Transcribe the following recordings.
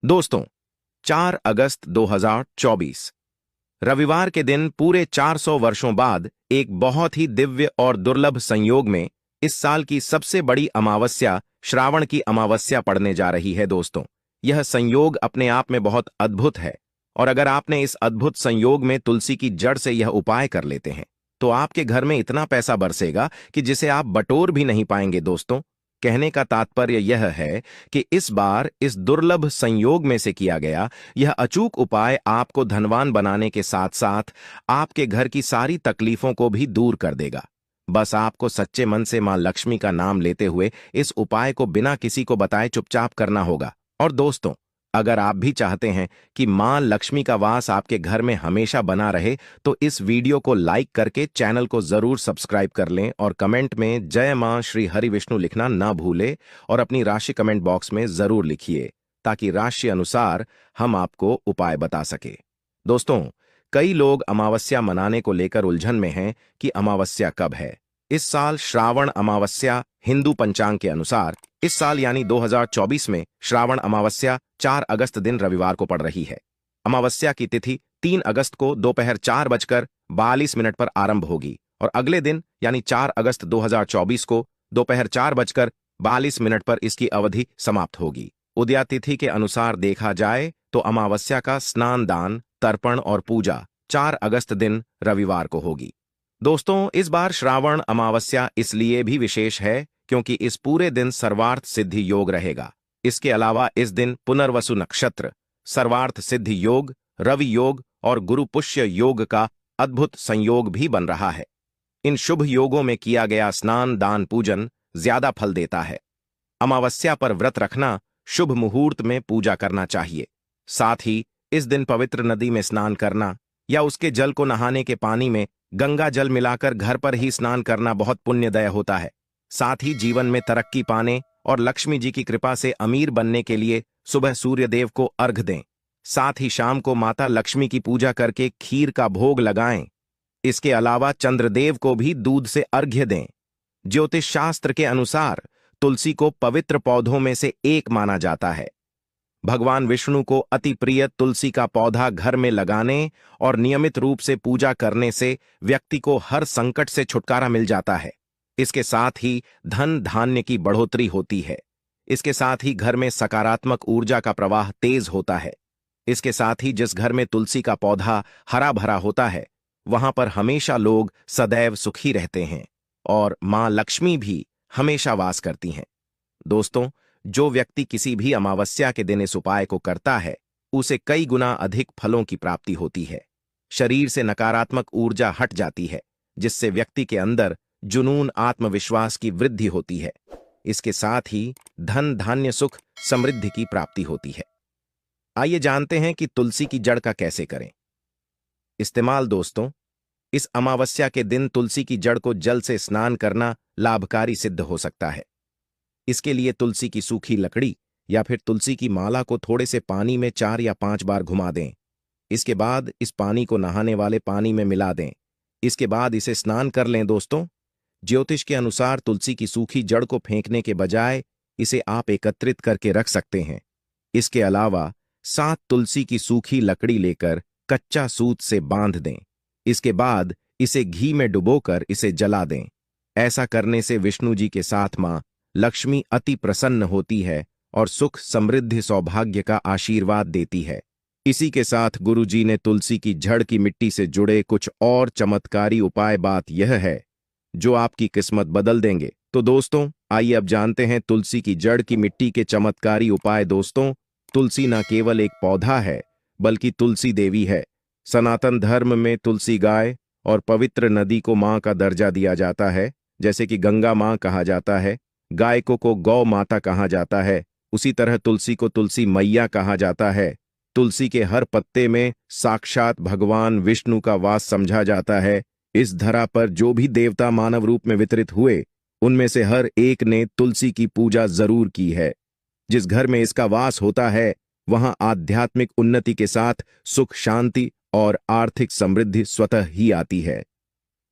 दोस्तों, 4 अगस्त 2024 रविवार के दिन पूरे 400 वर्षों बाद एक बहुत ही दिव्य और दुर्लभ संयोग में इस साल की सबसे बड़ी अमावस्या श्रावण की अमावस्या पड़ने जा रही है। दोस्तों, यह संयोग अपने आप में बहुत अद्भुत है और अगर आपने इस अद्भुत संयोग में तुलसी की जड़ से यह उपाय कर लेते हैं तो आपके घर में इतना पैसा बरसेगा कि जिसे आप बटोर भी नहीं पाएंगे। दोस्तों, कहने का तात्पर्य यह है कि इस बार इस दुर्लभ संयोग में से किया गया यह अचूक उपाय आपको धनवान बनाने के साथ साथ आपके घर की सारी तकलीफों को भी दूर कर देगा। बस आपको सच्चे मन से मां लक्ष्मी का नाम लेते हुए इस उपाय को बिना किसी को बताए चुपचाप करना होगा। और दोस्तों, अगर आप भी चाहते हैं कि मां लक्ष्मी का वास आपके घर में हमेशा बना रहे तो इस वीडियो को लाइक करके चैनल को जरूर सब्सक्राइब कर लें और कमेंट में जय मां श्री हरि विष्णु लिखना ना भूले और अपनी राशि कमेंट बॉक्स में जरूर लिखिए ताकि राशि अनुसार हम आपको उपाय बता सके। दोस्तों, कई लोग अमावस्या मनाने को लेकर उलझन में हैं कि अमावस्या कब है। इस साल श्रावण अमावस्या हिंदू पंचांग के अनुसार इस साल यानी 2024 में श्रावण अमावस्या 4 अगस्त दिन रविवार को पड़ रही है। अमावस्या की तिथि 3 अगस्त को दोपहर 4:42 पर आरंभ होगी और अगले दिन यानी 4 अगस्त 2024 को दोपहर 4:42 पर इसकी अवधि समाप्त होगी। उदया तिथि के अनुसार देखा जाए तो अमावस्या का स्नान दान तर्पण और पूजा 4 अगस्त दिन रविवार को होगी। दोस्तों, इस बार श्रावण अमावस्या इसलिए भी विशेष है क्योंकि इस पूरे दिन सर्वार्थ सिद्धि योग रहेगा। इसके अलावा इस दिन पुनर्वसु नक्षत्र, सर्वार्थ सिद्धि योग, रवि योग और गुरु पुष्य योग का अद्भुत संयोग भी बन रहा है। इन शुभ योगों में किया गया स्नान दान पूजन ज्यादा फल देता है। अमावस्या पर व्रत रखना, शुभ मुहूर्त में पूजा करना चाहिए। साथ ही इस दिन पवित्र नदी में स्नान करना या उसके जल को नहाने के पानी में गंगा जल मिलाकर घर पर ही स्नान करना बहुत पुण्यदय होता है। साथ ही जीवन में तरक्की पाने और लक्ष्मी जी की कृपा से अमीर बनने के लिए सुबह सूर्यदेव को अर्घ दें। साथ ही शाम को माता लक्ष्मी की पूजा करके खीर का भोग लगाएं। इसके अलावा चंद्रदेव को भी दूध से अर्घ्य दें। ज्योतिष शास्त्र के अनुसार तुलसी को पवित्र पौधों में से एक माना जाता है। भगवान विष्णु को अति प्रिय तुलसी का पौधा घर में लगाने और नियमित रूप से पूजा करने से व्यक्ति को हर संकट से छुटकारा मिल जाता है। इसके साथ ही धन धान्य की बढ़ोतरी होती है। इसके साथ ही घर में सकारात्मक ऊर्जा का प्रवाह तेज होता है। इसके साथ ही जिस घर में तुलसी का पौधा हरा भरा होता है वहां पर हमेशा लोग सदैव सुखी रहते हैं और मां लक्ष्मी भी हमेशा वास करती हैं। दोस्तों, जो व्यक्ति किसी भी अमावस्या के दिन इस उपाय को करता है उसे कई गुना अधिक फलों की प्राप्ति होती है। शरीर से नकारात्मक ऊर्जा हट जाती है जिससे व्यक्ति के अंदर जुनून आत्मविश्वास की वृद्धि होती है। इसके साथ ही धन धान्य सुख समृद्धि की प्राप्ति होती है। आइए जानते हैं कि तुलसी की जड़ का कैसे करें इस्तेमाल। दोस्तों, इस अमावस्या के दिन तुलसी की जड़ को जल से स्नान करना लाभकारी सिद्ध हो सकता है। इसके लिए तुलसी की सूखी लकड़ी या फिर तुलसी की माला को थोड़े से पानी में 4 या 5 बार घुमा दें। इसके बाद इस पानी को नहाने वाले पानी में मिला दें। इसके बाद इसे स्नान कर लें। दोस्तों, ज्योतिष के अनुसार तुलसी की सूखी जड़ को फेंकने के बजाय इसे आप एकत्रित करके रख सकते हैं। इसके अलावा 7 तुलसी की सूखी लकड़ी लेकर कच्चा सूत से बांध दें। इसके बाद इसे घी में डुबोकर इसे जला दें। ऐसा करने से विष्णु जी के साथ मां लक्ष्मी अति प्रसन्न होती है और सुख समृद्धि सौभाग्य का आशीर्वाद देती है। इसी के साथ गुरु जी ने तुलसी की जड़ की मिट्टी से जुड़े कुछ और चमत्कारी उपाय बात यह है जो आपकी किस्मत बदल देंगे। तो दोस्तों, आइए अब जानते हैं तुलसी की जड़ की मिट्टी के चमत्कारी उपाय। दोस्तों, तुलसी न केवल एक पौधा है बल्कि तुलसी देवी है। सनातन धर्म में तुलसी गाय और पवित्र नदी को मां का दर्जा दिया जाता है। जैसे कि गंगा मां कहा जाता है, गाय को गौ माता कहा जाता है, उसी तरह तुलसी को तुलसी मैया कहा जाता है। तुलसी के हर पत्ते में साक्षात भगवान विष्णु का वास समझा जाता है। इस धरा पर जो भी देवता मानव रूप में वितरित हुए उनमें से हर एक ने तुलसी की पूजा जरूर की है। जिस घर में इसका वास होता है वहां आध्यात्मिक उन्नति के साथ सुख शांति और आर्थिक समृद्धि स्वतः ही आती है।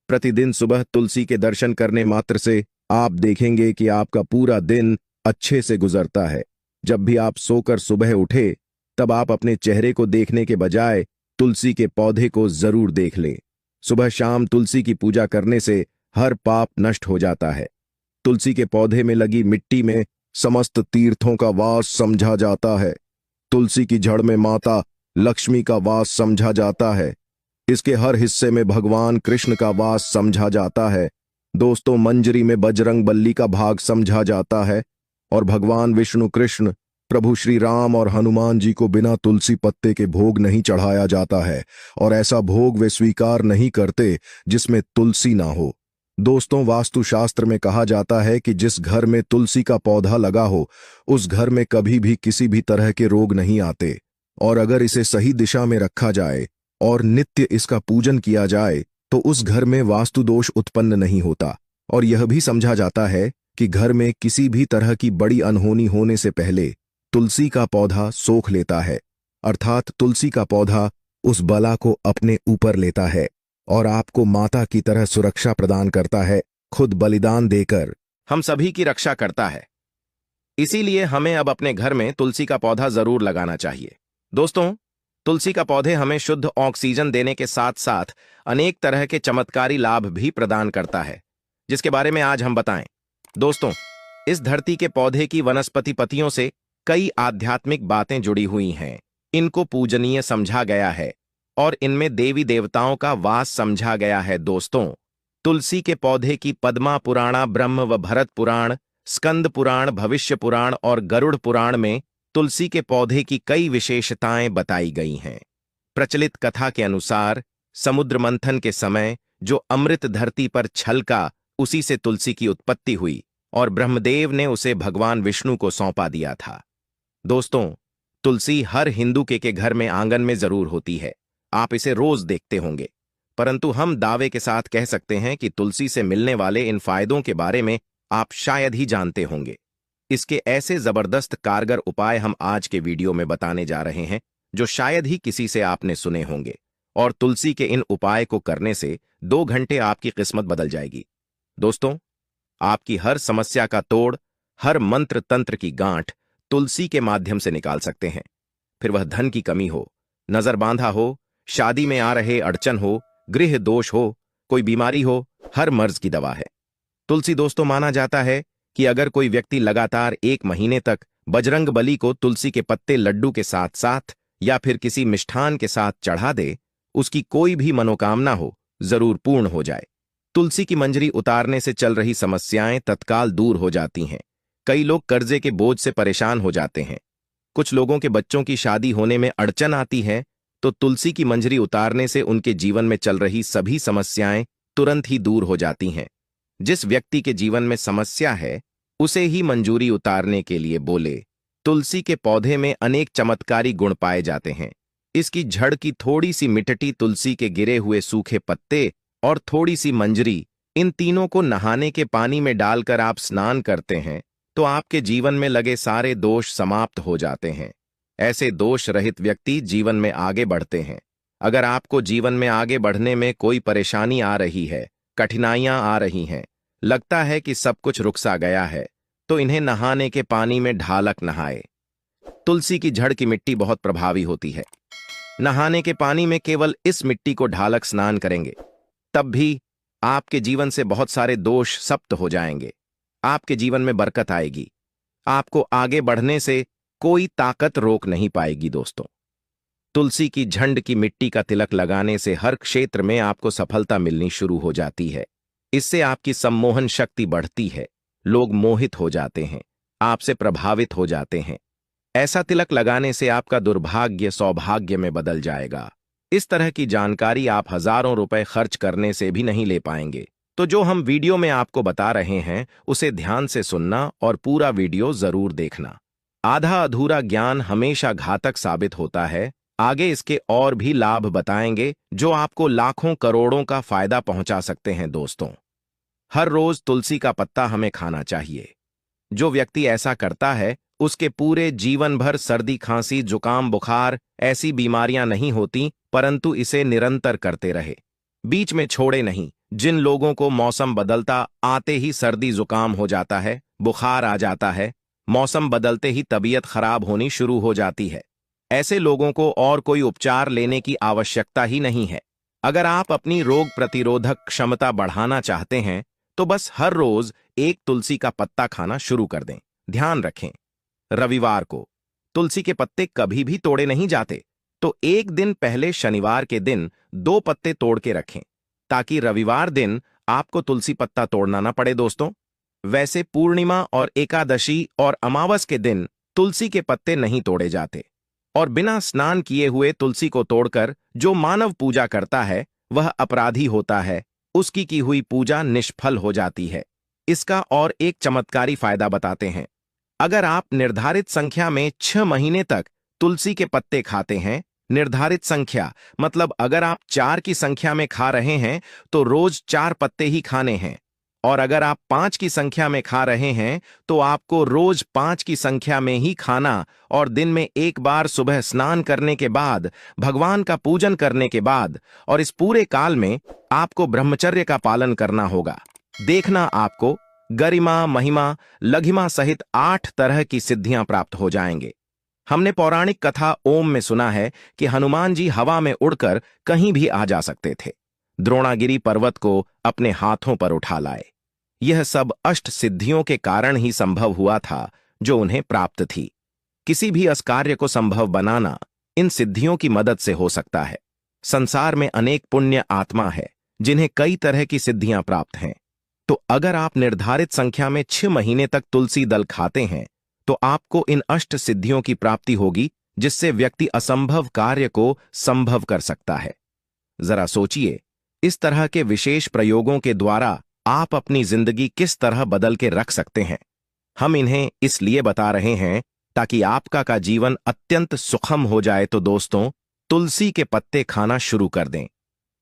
प्रतिदिन सुबह तुलसी के दर्शन करने मात्र से आप देखेंगे कि आपका पूरा दिन अच्छे से गुजरता है। जब भी आप सोकर सुबह उठे तब आप अपने चेहरे को देखने के बजाय तुलसी के पौधे को जरूर देख लें। सुबह शाम तुलसी की पूजा करने से हर पाप नष्ट हो जाता है। तुलसी के पौधे में लगी मिट्टी में समस्त तीर्थों का वास समझा जाता है। तुलसी की जड़ में माता लक्ष्मी का वास समझा जाता है। इसके हर हिस्से में भगवान कृष्ण का वास समझा जाता है। दोस्तों, मंजरी में बजरंग बली का भाग समझा जाता है और भगवान विष्णु कृष्ण, प्रभु श्री राम और हनुमान जी को बिना तुलसी पत्ते के भोग नहीं चढ़ाया जाता है और ऐसा भोग वे स्वीकार नहीं करते जिसमें तुलसी ना हो। दोस्तों, वास्तुशास्त्र में कहा जाता है कि जिस घर में तुलसी का पौधा लगा हो उस घर में कभी भी किसी भी तरह के रोग नहीं आते, और अगर इसे सही दिशा में रखा जाए और नित्य इसका पूजन किया जाए तो उस घर में वास्तु दोष उत्पन्न नहीं होता। और यह भी समझा जाता है कि घर में किसी भी तरह की बड़ी अनहोनी होने से पहले तुलसी का पौधा सोख लेता है, अर्थात तुलसी का पौधा उस बला को अपने ऊपर लेता है और आपको माता की तरह सुरक्षा प्रदान करता है। खुद बलिदान देकर हम सभी की रक्षा करता है। इसीलिए हमें अब अपने घर में तुलसी का पौधा जरूर लगाना चाहिए। दोस्तों, तुलसी का पौधे हमें शुद्ध ऑक्सीजन देने के साथ साथ अनेक तरह के चमत्कारी लाभ भी प्रदान करता है, जिसके बारे में आज हम बताएं। दोस्तों, इस धरती के पौधे की वनस्पति पत्तियों से कई आध्यात्मिक बातें जुड़ी हुई हैं। इनको पूजनीय समझा गया है और इनमें देवी देवताओं का वास समझा गया है। दोस्तों, तुलसी के पौधे की पद्मा पुराणा, ब्रह्म व भरत पुराण, स्कंद पुराण, भविष्य पुराण और गरुड़ पुराण में तुलसी के पौधे की कई विशेषताएं बताई गई हैं। प्रचलित कथा के अनुसार समुद्र मंथन के समय जो अमृत धरती पर छलका, उसी से तुलसी की उत्पत्ति हुई और ब्रह्मदेव ने उसे भगवान विष्णु को सौंपा दिया था। दोस्तों, तुलसी हर हिंदू के घर में आंगन में जरूर होती है। आप इसे रोज देखते होंगे, परंतु हम दावे के साथ कह सकते हैं कि तुलसी से मिलने वाले इन फायदों के बारे में आप शायद ही जानते होंगे। इसके ऐसे जबरदस्त कारगर उपाय हम आज के वीडियो में बताने जा रहे हैं जो शायद ही किसी से आपने सुने होंगे, और तुलसी के इन उपाय को करने से 2 घंटे आपकी किस्मत बदल जाएगी। दोस्तों, आपकी हर समस्या का तोड़, हर मंत्र तंत्र की गांठ तुलसी के माध्यम से निकाल सकते हैं। फिर वह धन की कमी हो, नजर बांधा हो, शादी में आ रहे अड़चन हो, गृह दोष हो, कोई बीमारी हो, हर मर्ज की दवा है तुलसी। दोस्तों, माना जाता है कि अगर कोई व्यक्ति लगातार 1 महीने तक बजरंग बली को तुलसी के पत्ते लड्डू के साथ साथ या फिर किसी मिष्ठान के साथ चढ़ा दे, उसकी कोई भी मनोकामना हो जरूर पूर्ण हो जाए। तुलसी की मंजरी उतारने से चल रही समस्याएं तत्काल दूर हो जाती हैं। कई लोग कर्जे के बोझ से परेशान हो जाते हैं। कुछ लोगों के बच्चों की शादी होने में अड़चन आती है, तो तुलसी की मंजरी उतारने से उनके जीवन में चल रही सभी समस्याएं तुरंत ही दूर हो जाती हैं। जिस व्यक्ति के जीवन में समस्या है उसे ही मंजूरी उतारने के लिए बोले। तुलसी के पौधे में अनेक चमत्कारी गुण पाए जाते हैं। इसकी जड़ की थोड़ी सी मिट्टी, तुलसी के गिरे हुए सूखे पत्ते और थोड़ी सी मंजरी, इन तीनों को नहाने के पानी में डालकर आप स्नान करते हैं तो आपके जीवन में लगे सारे दोष समाप्त हो जाते हैं। ऐसे दोष रहित व्यक्ति जीवन में आगे बढ़ते हैं। अगर आपको जीवन में आगे बढ़ने में कोई परेशानी आ रही है, कठिनाइयां आ रही हैं, लगता है कि सब कुछ रुक सा गया है, तो इन्हें नहाने के पानी में ढालक नहाए। तुलसी की जड़ की मिट्टी बहुत प्रभावी होती है। नहाने के पानी में केवल इस मिट्टी को ढालक स्नान करेंगे, तब भी आपके जीवन से बहुत सारे दोष समाप्त हो जाएंगे। आपके जीवन में बरकत आएगी। आपको आगे बढ़ने से कोई ताकत रोक नहीं पाएगी। दोस्तों, तुलसी की झंड की मिट्टी का तिलक लगाने से हर क्षेत्र में आपको सफलता मिलनी शुरू हो जाती है। इससे आपकी सम्मोहन शक्ति बढ़ती है। लोग मोहित हो जाते हैं, आपसे प्रभावित हो जाते हैं। ऐसा तिलक लगाने से आपका दुर्भाग्य सौभाग्य में बदल जाएगा। इस तरह की जानकारी आप हजारों रुपए खर्च करने से भी नहीं ले पाएंगे। तो जो हम वीडियो में आपको बता रहे हैं उसे ध्यान से सुनना और पूरा वीडियो जरूर देखना। आधा अधूरा ज्ञान हमेशा घातक साबित होता है। आगे इसके और भी लाभ बताएंगे जो आपको लाखों करोड़ों का फायदा पहुंचा सकते हैं। दोस्तों, हर रोज तुलसी का पत्ता हमें खाना चाहिए। जो व्यक्ति ऐसा करता है उसके पूरे जीवन भर सर्दी, खांसी, जुकाम, बुखार ऐसी बीमारियां नहीं होती, परंतु इसे निरंतर करते रहे, बीच में छोड़े नहीं। जिन लोगों को मौसम बदलता आते ही सर्दी जुकाम हो जाता है, बुखार आ जाता है, मौसम बदलते ही तबीयत खराब होनी शुरू हो जाती है, ऐसे लोगों को और कोई उपचार लेने की आवश्यकता ही नहीं है। अगर आप अपनी रोग प्रतिरोधक क्षमता बढ़ाना चाहते हैं तो बस हर रोज एक तुलसी का पत्ता खाना शुरू कर दें। ध्यान रखें, रविवार को तुलसी के पत्ते कभी भी तोड़े नहीं जाते, तो एक दिन पहले शनिवार के दिन 2 पत्ते तोड़ के रखें ताकि रविवार दिन आपको तुलसी पत्ता तोड़ना ना पड़े दोस्तों। वैसे पूर्णिमा और एकादशी और अमावस के दिन तुलसी के पत्ते नहीं तोड़े जाते और बिना स्नान किए हुए तुलसी को तोड़कर जो मानव पूजा करता है वह अपराधी होता है, उसकी की हुई पूजा निष्फल हो जाती है। इसका और एक चमत्कारी फायदा बताते हैं। अगर आप निर्धारित संख्या में 6 महीने तक तुलसी के पत्ते खाते हैं, निर्धारित संख्या मतलब अगर आप 4 की संख्या में खा रहे हैं तो रोज 4 पत्ते ही खाने हैं, और अगर आप 5 की संख्या में खा रहे हैं तो आपको रोज 5 की संख्या में ही खाना और दिन में एक बार सुबह स्नान करने के बाद, भगवान का पूजन करने के बाद, और इस पूरे काल में आपको ब्रह्मचर्य का पालन करना होगा। देखना आपको गरिमा, महिमा, लघिमा सहित 8 तरह की सिद्धियां प्राप्त हो जाएंगे। हमने पौराणिक कथा ओम में सुना है कि हनुमान जी हवा में उड़कर कहीं भी आ जा सकते थे, द्रोणागिरी पर्वत को अपने हाथों पर उठा लाए। यह सब अष्ट सिद्धियों के कारण ही संभव हुआ था जो उन्हें प्राप्त थी। किसी भी असकार्य को संभव बनाना इन सिद्धियों की मदद से हो सकता है। संसार में अनेक पुण्य आत्मा है जिन्हें कई तरह की सिद्धियां प्राप्त हैं। तो अगर आप निर्धारित संख्या में 6 महीने तक तुलसी दल खाते हैं तो आपको इन अष्ट सिद्धियों की प्राप्ति होगी, जिससे व्यक्ति असंभव कार्य को संभव कर सकता है। जरा सोचिए, इस तरह के विशेष प्रयोगों के द्वारा आप अपनी जिंदगी किस तरह बदल के रख सकते हैं। हम इन्हें इसलिए बता रहे हैं ताकि आपका का जीवन अत्यंत सुखम हो जाए। तो दोस्तों, तुलसी के पत्ते खाना शुरू कर दें।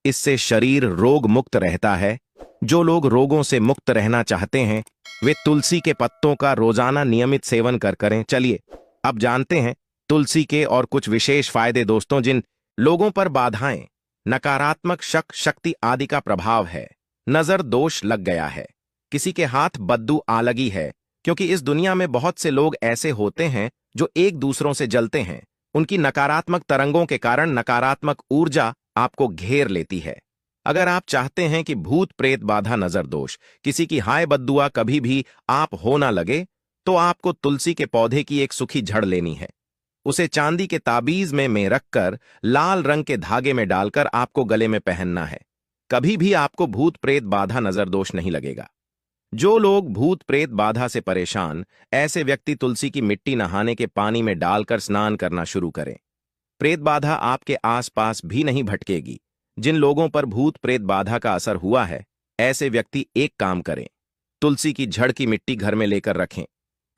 इससे शरीर रोग मुक्त रहता है। जो लोग रोगों से मुक्त रहना चाहते हैं वे तुलसी के पत्तों का रोजाना नियमित सेवन करें। चलिए अब जानते हैं तुलसी के और कुछ विशेष फायदे। दोस्तों, जिन लोगों पर बाधाएं, नकारात्मक शक, शक्ति आदि का प्रभाव है, नजर दोष लग गया है, किसी के हाथ बद्दू आ लगी है, क्योंकि इस दुनिया में बहुत से लोग ऐसे होते हैं जो एक दूसरों से जलते हैं। उनकी नकारात्मक तरंगों के कारण नकारात्मक ऊर्जा आपको घेर लेती है। अगर आप चाहते हैं कि भूत प्रेत बाधा, नजर दोष, किसी की हाय बद्दुआ कभी भी आप हो ना लगे, तो आपको तुलसी के पौधे की एक सूखी जड़ लेनी है। उसे चांदी के ताबीज में रखकर लाल रंग के धागे में डालकर आपको गले में पहनना है। कभी भी आपको भूत प्रेत बाधा, नजर दोष नहीं लगेगा। जो लोग भूत प्रेत बाधा से परेशान, ऐसे व्यक्ति तुलसी की मिट्टी नहाने के पानी में डालकर स्नान करना शुरू करें। प्रेत बाधा आपके आसपास भी नहीं भटकेगी। जिन लोगों पर भूत प्रेत बाधा का असर हुआ है, ऐसे व्यक्ति एक काम करें, तुलसी की जड़ की मिट्टी घर में लेकर रखें,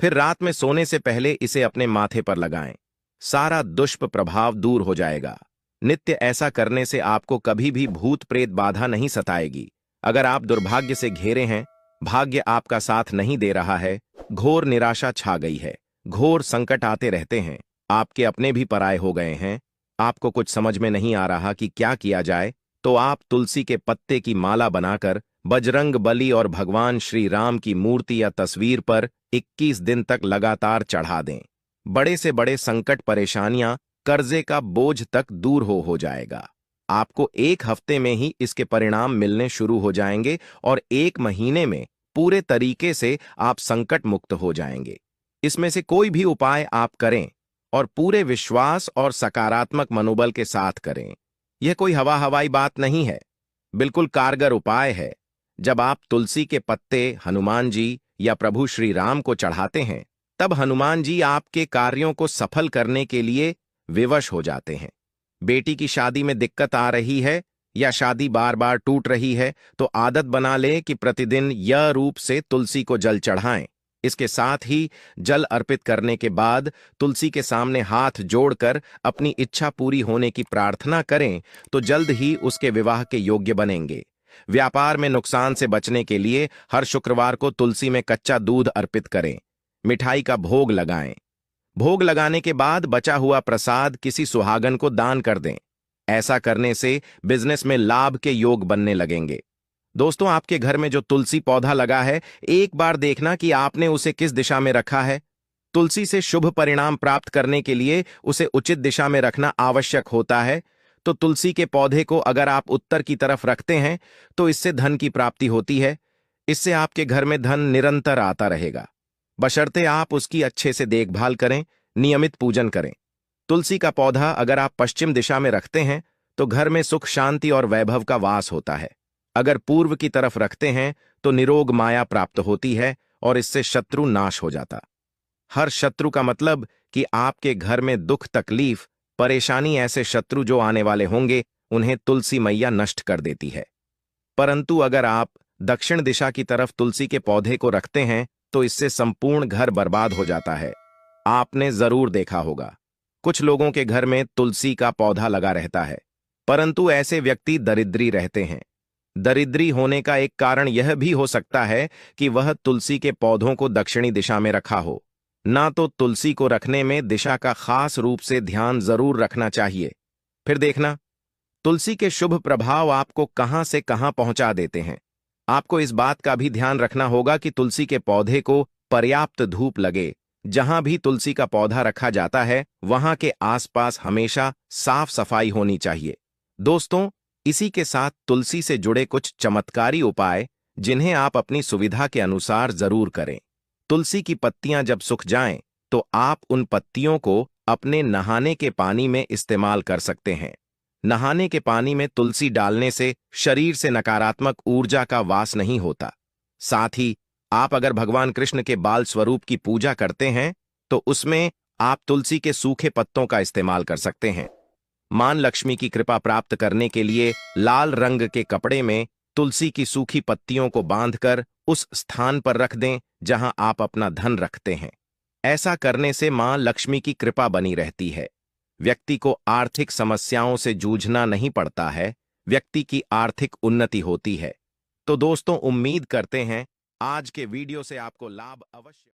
फिर रात में सोने से पहले इसे अपने माथे पर लगाएं। सारा दुष्प प्रभाव दूर हो जाएगा। नित्य ऐसा करने से आपको कभी भी भूत प्रेत बाधा नहीं सताएगी। अगर आप दुर्भाग्य से घिरे हैं, भाग्य आपका साथ नहीं दे रहा है, घोर निराशा छा गई है, घोर संकट आते रहते हैं, आपके अपने भी पराये हो गए हैं, आपको कुछ समझ में नहीं आ रहा कि क्या किया जाए, तो आप तुलसी के पत्ते की माला बनाकर बजरंग बली और भगवान श्री राम की मूर्ति या तस्वीर पर 21 दिन तक लगातार चढ़ा दें। बड़े से बड़े संकट, परेशानियां, कर्जे का बोझ तक दूर हो जाएगा। आपको 1 हफ्ते में ही इसके परिणाम मिलने शुरू हो जाएंगे और 1 महीने में पूरे तरीके से आप संकट मुक्त हो जाएंगे। इसमें से कोई भी उपाय आप करें और पूरे विश्वास और सकारात्मक मनोबल के साथ करें। यह कोई हवाई बात नहीं है, बिल्कुल कारगर उपाय है। जब आप तुलसी के पत्ते हनुमान जी या प्रभु श्री राम को चढ़ाते हैं, तब हनुमान जी आपके कार्यों को सफल करने के लिए विवश हो जाते हैं। बेटी की शादी में दिक्कत आ रही है या शादी बार बार टूट रही है, तो आदत बना लें कि प्रतिदिन यह रूप से तुलसी को जल चढ़ाएं। इसके साथ ही जल अर्पित करने के बाद तुलसी के सामने हाथ जोड़कर अपनी इच्छा पूरी होने की प्रार्थना करें, तो जल्द ही उसके विवाह के योग्य बनेंगे। व्यापार में नुकसान से बचने के लिए हर शुक्रवार को तुलसी में कच्चा दूध अर्पित करें, मिठाई का भोग लगाएं। भोग लगाने के बाद बचा हुआ प्रसाद किसी सुहागन को दान कर दें। ऐसा करने से बिजनेस में लाभ के योग बनने लगेंगे। दोस्तों, आपके घर में जो तुलसी पौधा लगा है, एक बार देखना कि आपने उसे किस दिशा में रखा है। तुलसी से शुभ परिणाम प्राप्त करने के लिए उसे उचित दिशा में रखना आवश्यक होता है। तो तुलसी के पौधे को अगर आप उत्तर की तरफ रखते हैं तो इससे धन की प्राप्ति होती है। इससे आपके घर में धन निरंतर आता रहेगा, बशर्ते आप उसकी अच्छे से देखभाल करें, नियमित पूजन करें। तुलसी का पौधा अगर आप पश्चिम दिशा में रखते हैं तो घर में सुख, शांति और वैभव का वास होता है। अगर पूर्व की तरफ रखते हैं तो निरोग माया प्राप्त होती है और इससे शत्रु नाश हो जाता। हर शत्रु का मतलब कि आपके घर में दुख, तकलीफ, परेशानी, ऐसे शत्रु जो आने वाले होंगे उन्हें तुलसी मैया नष्ट कर देती है। परंतु अगर आप दक्षिण दिशा की तरफ तुलसी के पौधे को रखते हैं तो इससे संपूर्ण घर बर्बाद हो जाता है। आपने जरूर देखा होगा, कुछ लोगों के घर में तुलसी का पौधा लगा रहता है, परंतु ऐसे व्यक्ति दरिद्री रहते हैं। दरिद्री होने का एक कारण यह भी हो सकता है कि वह तुलसी के पौधों को दक्षिणी दिशा में रखा हो। ना तो तुलसी को रखने में दिशा का खास रूप से ध्यान जरूर रखना चाहिए। फिर देखना, तुलसी के शुभ प्रभाव आपको कहां से कहां पहुंचा देते हैं। आपको इस बात का भी ध्यान रखना होगा कि तुलसी के पौधे को पर्याप्त धूप लगे। जहां भी तुलसी का पौधा रखा जाता है वहां के आसपास हमेशा साफ सफाई होनी चाहिए। दोस्तों, इसी के साथ तुलसी से जुड़े कुछ चमत्कारी उपाय जिन्हें आप अपनी सुविधा के अनुसार जरूर करें। तुलसी की पत्तियां जब सूख जाएं तो आप उन पत्तियों को अपने नहाने के पानी में इस्तेमाल कर सकते हैं। नहाने के पानी में तुलसी डालने से शरीर से नकारात्मक ऊर्जा का वास नहीं होता। साथ ही आप अगर भगवान कृष्ण के बाल स्वरूप की पूजा करते हैं तो उसमें आप तुलसी के सूखे पत्तों का इस्तेमाल कर सकते हैं। मां लक्ष्मी की कृपा प्राप्त करने के लिए लाल रंग के कपड़े में तुलसी की सूखी पत्तियों को बांधकर उस स्थान पर रख दें जहां आप अपना धन रखते हैं। ऐसा करने से मां लक्ष्मी की कृपा बनी रहती है। व्यक्ति को आर्थिक समस्याओं से जूझना नहीं पड़ता है, व्यक्ति की आर्थिक उन्नति होती है। तो दोस्तों, उम्मीद करते हैं आज के वीडियो से आपको लाभ अवश्य